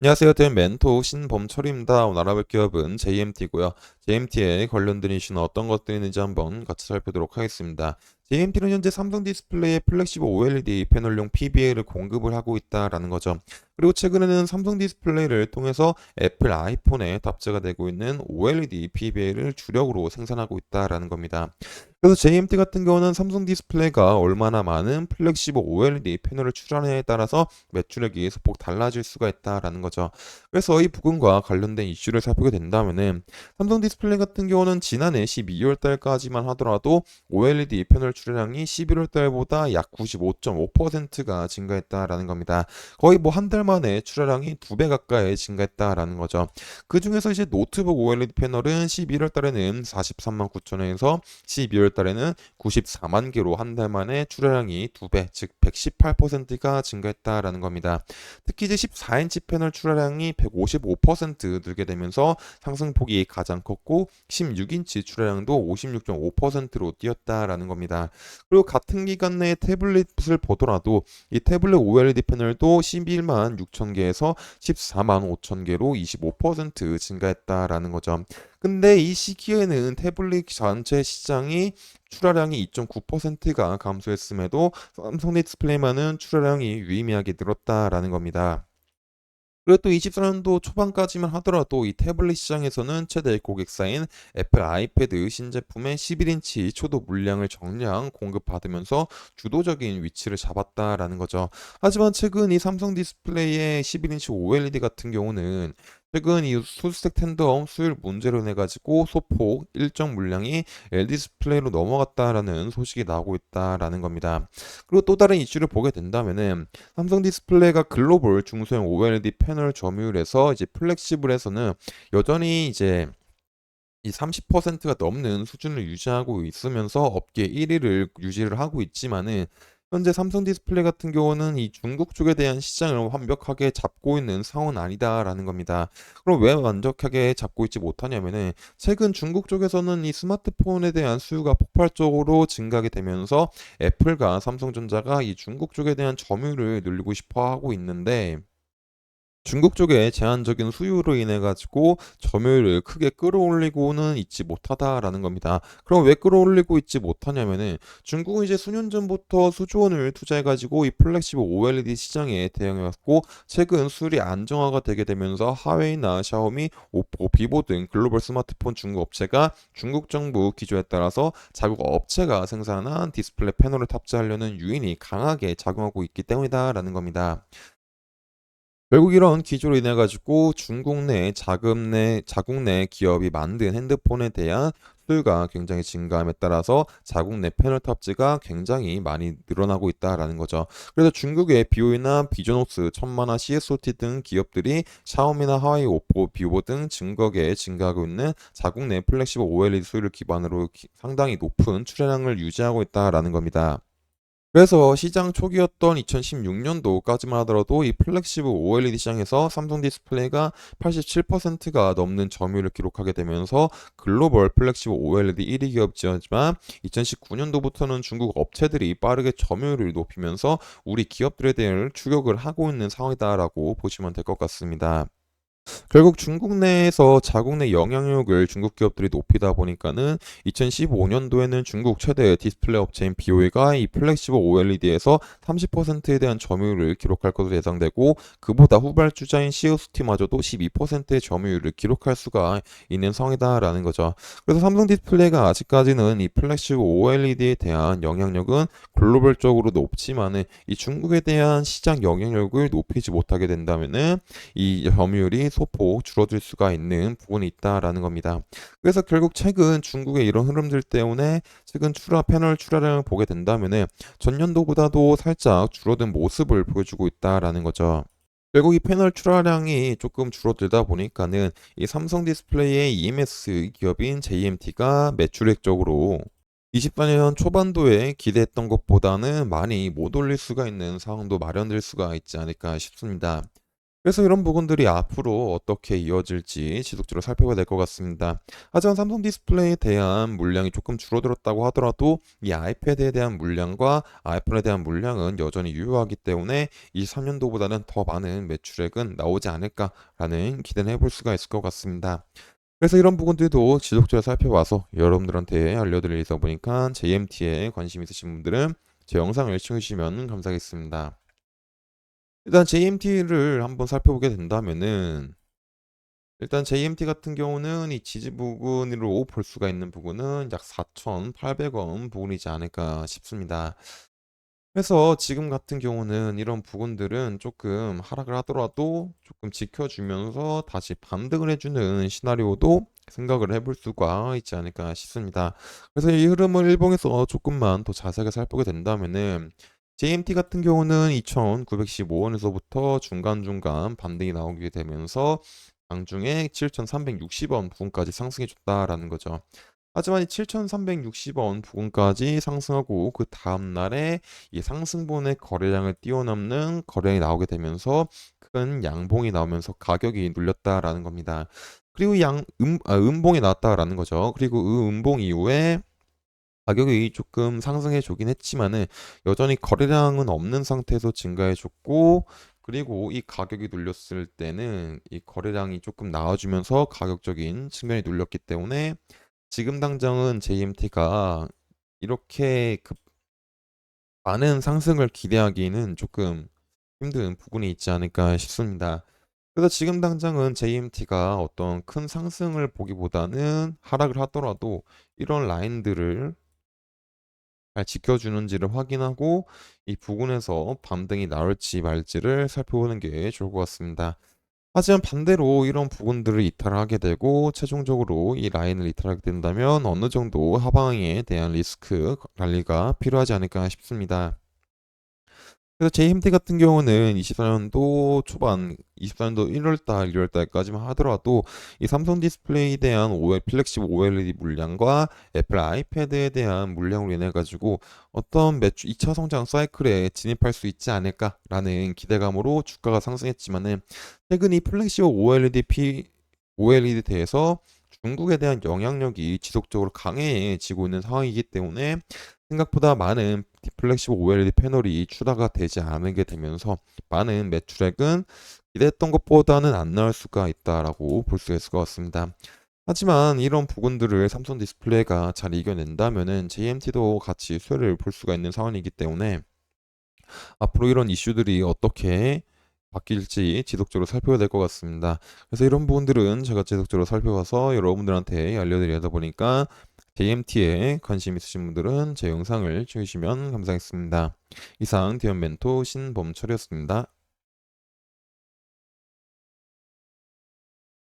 안녕하세요. 된 멘토 신범철입니다. 오늘 알아볼 기업은 JMT고요. JMT에 관련된 이슈는 어떤 것들이 있는지 한번 같이 살펴보도록 하겠습니다. JMT는 현재 삼성 디스플레이에 플렉시블 OLED 패널용 PBA를 공급을 하고 있다라는 거죠. 그리고 최근에는 삼성 디스플레이를 통해서 애플 아이폰에 탑재가 되고 있는 OLED PBA를 주력으로 생산하고 있다라는 겁니다. 그래서 JMT 같은 경우는 삼성 디스플레이가 얼마나 많은 플렉시블 OLED 패널을 출하느냐에 따라서 매출액이 소폭 달라질 수가 있다라는 거죠. 그래서 이 부분과 관련된 이슈를 살피게 된다면은 삼성 디스플레이 같은 경우는 지난해 12월 달까지만 하더라도 OLED 패널 출하량이 11월 달보다 약 95.5%가 증가했다라는 겁니다. 거의 뭐 한 달 만에 출하량이 2배 가까이 증가했다라는 거죠. 그 중에서 이제 노트북 OLED 패널은 11월 달에는 43만 9천회에서 12월 달에는 94만 개로 한 달 만에 출하량이 2배, 즉 118%가 증가했다라는 겁니다. 특히 이제 14인치 패널 출하량이 155% 늘게 되면서 상승폭이 가장 컸고 16인치 출하량도 56.5%로 뛰었다라는 겁니다. 그리고 같은 기간 내에 태블릿을 보더라도 이 태블릿 OLED 패널도 11만 6천 개에서 14만 5천 개로 25% 증가했다라는 거죠. 근데 이 시기에는 태블릿 전체 시장이 출하량이 2.9%가 감소했음에도 삼성 디스플레이만은 출하량이 유의미하게 늘었다라는 겁니다. 그리고 또 24년도 초반까지만 하더라도 이 태블릿 시장에서는 최대 고객사인 애플 아이패드 신제품의 11인치 초도 물량을 정량 공급받으면서 주도적인 위치를 잡았다라는 거죠. 하지만 최근 이 삼성 디스플레이의 11인치 OLED 같은 경우는 최근 이 수스택 텐덤 수율 문제로 인해 가지고 소폭 일정 물량이 LD 디스플레이로 넘어갔다라는 소식이 나오고 있다라는 겁니다. 그리고 또 다른 이슈를 보게 된다면은 삼성 디스플레이가 글로벌 중소형 OLED 패널 점유율에서 이제 플렉시블에서는 여전히 이제 이 30%가 넘는 수준을 유지하고 있으면서 업계 1위를 유지를 하고 있지만은 현재 삼성 디스플레이 같은 경우는 이 중국 쪽에 대한 시장을 완벽하게 잡고 있는 상황은 아니다라는 겁니다. 그럼 왜 완벽하게 잡고 있지 못하냐면은 최근 중국 쪽에서는 이 스마트폰에 대한 수요가 폭발적으로 증가하게 되면서 애플과 삼성전자가 이 중국 쪽에 대한 점유율을 늘리고 싶어 하고 있는데 중국 쪽의 제한적인 수요로 인해 가지고 점유율을 크게 끌어올리고는 있지 못하다라는 겁니다. 그럼 왜 끌어올리고 있지 못하냐면은 중국은 이제 수년 전부터 수조 원을 투자해 가지고 이 플렉시블 OLED 시장에 대응해 왔고 최근 수율이 안정화가 되게 되면서 화웨이나 샤오미, 오포, 비보 등 글로벌 스마트폰 중국 업체가 중국 정부 기조에 따라서 자국 업체가 생산한 디스플레이 패널을 탑재하려는 유인이 강하게 작용하고 있기 때문이다라는 겁니다. 결국 이런 기조로 인해 가지고 중국 내 자국 내 기업이 만든 핸드폰에 대한 수요가 굉장히 증가함에 따라서 자국 내 패널 탑재가 굉장히 많이 늘어나고 있다라는 거죠. 그래서 중국의 비오이나 비전옥스, 천만화, CSOT 등 기업들이 샤오미나 하와이, 오포, 비보 등 증거계에 증가하고 있는 자국 내 플렉시블 OLED 수요를 기반으로 상당히 높은 출하량을 유지하고 있다라는 겁니다. 그래서 시장 초기였던 2016년도까지만 하더라도 이 플렉시블 OLED 시장에서 삼성 디스플레이가 87%가 넘는 점유율을 기록하게 되면서 글로벌 플렉시블 OLED 1위 기업이었지만 2019년도부터는 중국 업체들이 빠르게 점유율을 높이면서 우리 기업들에 대한 추격을 하고 있는 상황이다라고 보시면 될 것 같습니다. 결국 중국 내에서 자국 내 영향력을 중국 기업들이 높이다 보니까는 2015년도에는 중국 최대 디스플레이 업체인 BOE가 이 플렉시블 OLED에서 30%에 대한 점유율을 기록할 것으로 예상되고 그보다 후발주자인 COST마저도 12%의 점유율을 기록할 수가 있는 상황이다라는 거죠. 그래서 삼성 디스플레이가 아직까지는 이 플렉시블 OLED에 대한 영향력은 글로벌적으로 높지만은 이 중국에 대한 시장 영향력을 높이지 못하게 된다면은 이 점유율이 소폭 줄어들 수가 있는 부분이 있다라는 겁니다. 그래서 결국 최근 중국의 이런 흐름들 때문에 최근 패널 출하량을 보게 된다면은 전년도보다도 살짝 줄어든 모습을 보여주고 있다라는 거죠. 결국 이 패널 출하량이 조금 줄어들다 보니까는 이 삼성 디스플레이의 EMS 기업인 JMT가 매출액적으로 24년 초반도에 기대했던 것보다는 많이 못 올릴 수가 있는 상황도 마련될 수가 있지 않을까 싶습니다. 그래서 이런 부분들이 앞으로 어떻게 이어질지 지속적으로 살펴봐야 될 것 같습니다. 하지만 삼성 디스플레이에 대한 물량이 조금 줄어들었다고 하더라도 이 아이패드에 대한 물량과 아이폰에 대한 물량은 여전히 유효하기 때문에 23년도보다는 더 많은 매출액은 나오지 않을까라는 기대는 해볼 수가 있을 것 같습니다. 그래서 이런 부분들도 지속적으로 살펴봐서 여러분들한테 알려드리다 보니까 JMT에 관심 있으신 분들은 제 영상을 시청해주시면 감사하겠습니다. 일단 JMT를 한번 살펴보게 된다면은 일단 JMT 같은 경우는 이 지지 부근으로 볼 수가 있는 부분은 약 4,800원 부근이지 않을까 싶습니다. 그래서 지금 같은 경우는 이런 부분들은 조금 하락을 하더라도 조금 지켜주면서 다시 반등을 해주는 시나리오도 생각을 해볼 수가 있지 않을까 싶습니다. 그래서 이 흐름을 일봉에서 조금만 더 자세하게 살펴보게 된다면은 JMT 같은 경우는 2,915원에서부터 중간중간 반등이 나오게 되면서 장중에 7,360원 부근까지 상승해 줬다라는 거죠. 하지만 이 7,360원 부근까지 상승하고 그 다음 날에 이 상승분의 거래량을 뛰어넘는 거래량이 나오게 되면서 큰 양봉이 나오면서 가격이 눌렸다라는 겁니다. 그리고 음봉이 나왔다라는 거죠. 그리고 그 음봉 이후에 가격이 조금 상승해 주긴 했지만은 여전히 거래량은 없는 상태에서 증가해 줬고, 그리고 이 가격이 눌렸을 때는 이 거래량이 조금 나와주면서 가격적인 측면이 눌렸기 때문에 지금 당장은 JMT가 이렇게 많은 상승을 기대하기는 조금 힘든 부분이 있지 않을까 싶습니다. 그래서 지금 당장은 JMT가 어떤 큰 상승을 보기보다는 하락을 하더라도 이런 라인들을 잘 지켜주는지를 확인하고 이 부분에서 반등이 나올지 말지를 살펴보는 게 좋을 것 같습니다. 하지만 반대로 이런 부분들을 이탈하게 되고 최종적으로 이 라인을 이탈하게 된다면 어느 정도 하방에 대한 리스크 관리가 필요하지 않을까 싶습니다. 그래서 JMT 같은 경우는 24년도 초반, 24년도 1월달, 2월달까지만 하더라도 이 삼성 디스플레이에 대한 플렉시블 OLED 물량과 애플 아이패드에 대한 물량으로 인해 가지고 어떤 매출 2차 성장 사이클에 진입할 수 있지 않을까라는 기대감으로 주가가 상승했지만은 최근 이 플렉시블 OLED에 대해서 중국에 대한 영향력이 지속적으로 강해지고 있는 상황이기 때문에 생각보다 많은 플렉시블 OLED 패널이 추가가 되지 않게 되면서 많은 매출액은 기대했던 것보다는 안 나올 수가 있다라고 볼 수 있을 것 같습니다. 하지만 이런 부분들을 삼성 디스플레이가 잘 이겨낸다면은 JMT도 같이 수혜를 볼 수가 있는 상황이기 때문에 앞으로 이런 이슈들이 어떻게 바뀔지 지속적으로 살펴야 될 것 같습니다. 그래서 이런 부분들은 제가 지속적으로 살펴봐서 여러분들한테 알려드리다 보니까 JMT에 관심 있으신 분들은 제 영상을 చూ시면 감사하겠습니다. 이상 디언 멘토 신범철이었습니다.